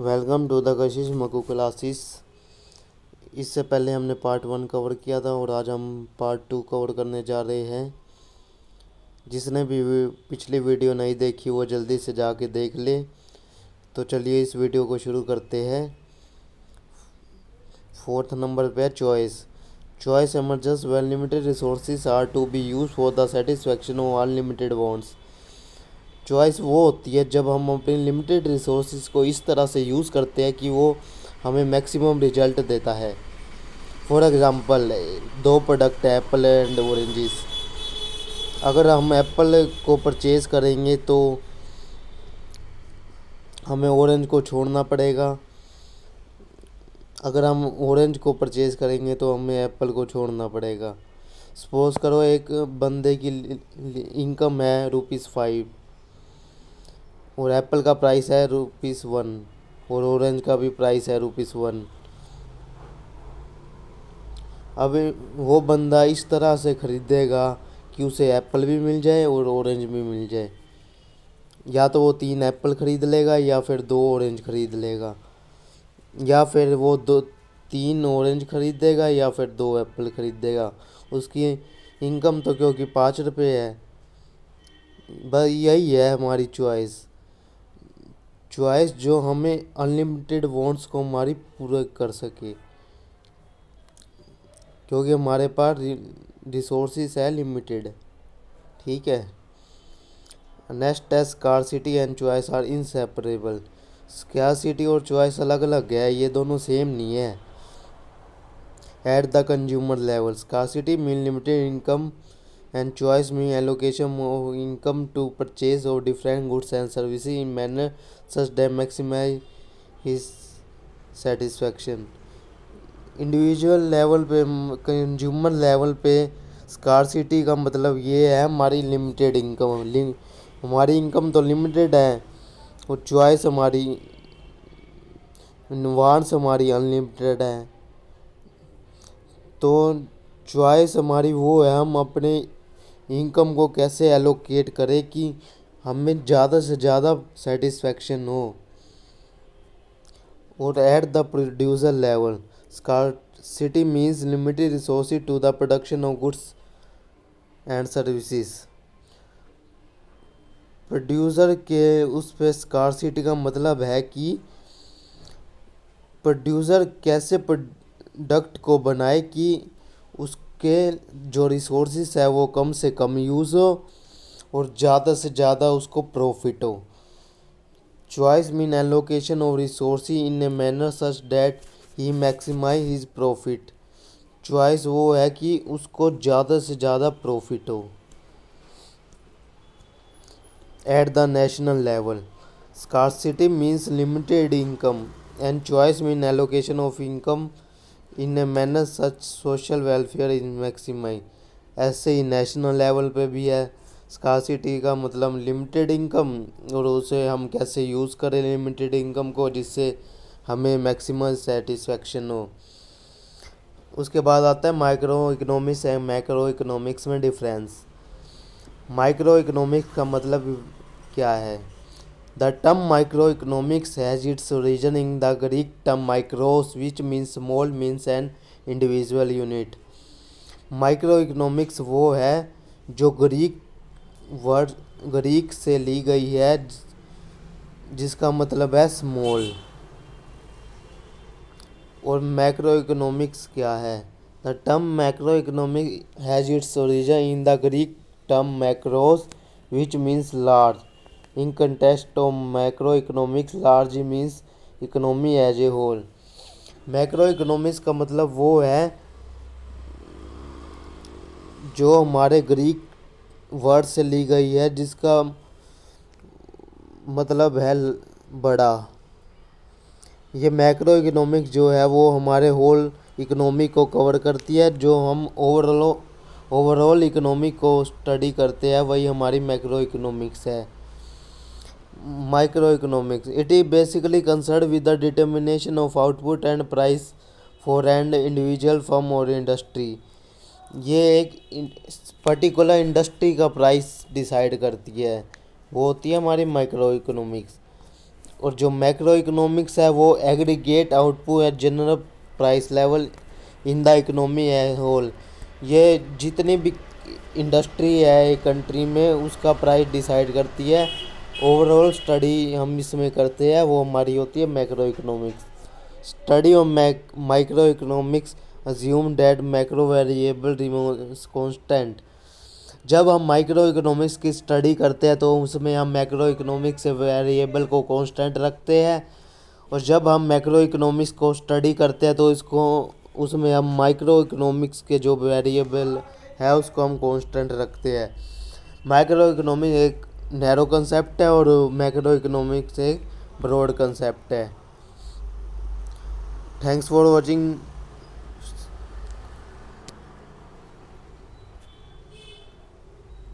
Welcome to the Kashish मकू classes. इससे पहले हमने पार्ट 1 कवर किया था और आज हम पार्ट 2 कवर करने जा रहे हैं। जिसने भी पिछली वीडियो नहीं देखी वो जल्दी से जाके देख ले। तो चलिए इस वीडियो को शुरू करते हैं। 4th नंबर पे choice choice emergence well limited resources are to be use for the satisfaction of unlimited wants. Choice वो होती है जब हम अपने लिमिटेड रिसोर्सेज को इस तरह से यूज़ करते हैं कि वो हमें मैक्सिमम रिजल्ट देता है। फॉर एग्ज़ाम्पल, दो प्रोडक्ट है एप्पल एंड ऑरेंजेस। अगर हम एप्पल को परचेज़ करेंगे तो हमें ऑरेंज को छोड़ना पड़ेगा। अगर हम ऑरेंज को परचेज़ करेंगे तो हमें एप्पल को छोड़ना पड़ेगा। सपोज़ करो एक बंदे की इनकम है ₹5 और एप्पल का प्राइस है ₹1 और ऑरेंज का भी प्राइस है ₹1। अब वो बंदा इस तरह से ख़रीदेगा कि उसे एप्पल भी मिल जाए और ऑरेंज भी मिल जाए। या तो वो 3 एप्पल ख़रीद लेगा या फिर 2 ऑरेंज ख़रीद लेगा, या फिर वो 3 ऑरेंज ख़रीदेगा या फिर 2 एप्पल ख़रीदेगा। उसकी इनकम तो क्योंकि ₹5 है। बस यही है हमारी चॉइस जो हमें अनलिमिटेड वांट्स को हमारी पूरा कर सके, क्योंकि हमारे पास रिसोर्सेज है लिमिटेड। ठीक है। नेक्स्ट है scarcity and choice are inseparable. Scarcity और चॉइस अलग अलग है, ये दोनों सेम नहीं है। At the consumer level, scarcity mean limited income and choice mean allocation of income to purchase of different goods and services in manner such that maximize his satisfaction। Individual level पे, consumer level पे scarcity का मतलब ये है हमारी limited income. हमारी income तो limited है और चॉइस हमारी, वांट्स हमारी अनलिमिटेड है। तो चॉइस हमारी वो है हम अपने इनकम को कैसे एलोकेट करें कि हमें ज़्यादा से ज़्यादा सेटिस्फैक्शन हो। और at the producer level, scarcity means limited resources to the production of goods and services. Producer के उस पे स्कार्सिटी का मतलब है कि प्रोड्यूसर कैसे प्रोडक्ट को बनाए कि उसके जो रिसोर्सेज है वो कम से कम यूज़ हो और ज़्यादा से ज़्यादा उसको प्रॉफिट हो। Choice mean allocation of resources in a manner such that he maximize his profit. Choice वो है कि उसको ज़्यादा से ज़्यादा प्रॉफिट हो। At the national level, scarcity means limited income and choice mean allocation of income in a manner such social welfare in maximize. ऐसे ही नेशनल लेवल पे भी है। स्कार्सिटी का मतलब लिमिटेड इनकम और उसे हम कैसे यूज़ करें लिमिटेड इनकम को जिससे हमें मैक्सिमम सेटिस्फैक्शन हो। उसके बाद आता है micro economics and macro economics में डिफरेंस। माइक्रो इकोनॉमिक्स का मतलब क्या है? The term microeconomics has its origin in the Greek term micros, which means small, means an individual unit। Microeconomics वो है जो ग्रीक से ली गई है जिसका मतलब है स्मॉल। और मैक्रोइकोनॉमिक्स क्या है? The term macroeconomic has its origin in the Greek term macros, which means large. In context of macroeconomics, large means economy as a whole। Macroeconomics का मतलब वो है जो हमारे ग्रीक वर्ड से ली गई है जिसका मतलब है बड़ा। ये मैक्रोइकोनॉमिक्स जो है वो हमारे होल इकोनॉमी को कवर करती है। जो हम ओवरऑल इकोनॉमी को स्टडी करते हैं वही हमारी मैक्रोइकोनॉमिक्स है। Microeconomics, it is basically concerned with the determination of output and price for an individual firm or industry। ये एक पर्टिकुलर इंडस्ट्री का प्राइस डिसाइड करती है, वो होती है हमारी माइक्रो इकोनॉमिक्स। और जो मैक्रो इकोनॉमिक्स है वो aggregate output at general price level in the economy a whole. ये जितनी भी इंडस्ट्री है एक कंट्री में उसका प्राइस डिसाइड करती है। ओवरऑल स्टडी हम इसमें करते हैं वो हमारी होती है macro economics. Study of micro economics assume that macro variable remains constant. जब हम माइक्रो इकोनॉमिक्स की स्टडी करते हैं तो उसमें हम मैक्रो इकोनॉमिक्स से वेरिएबल को कांस्टेंट रखते हैं, और जब हम मैक्रो इकोनॉमिक्स को स्टडी करते हैं तो इसको उसमें हम माइक्रो इकोनॉमिक्स के जो वेरिएबल है उसको हम कांस्टेंट रखते हैं। माइक्रो इकोनॉमिक्स एक नैरो कंसेप्ट है और मैक्रो इकोनॉमिक्स एक ब्रॉड कंसेप्ट है। Thanks for watching.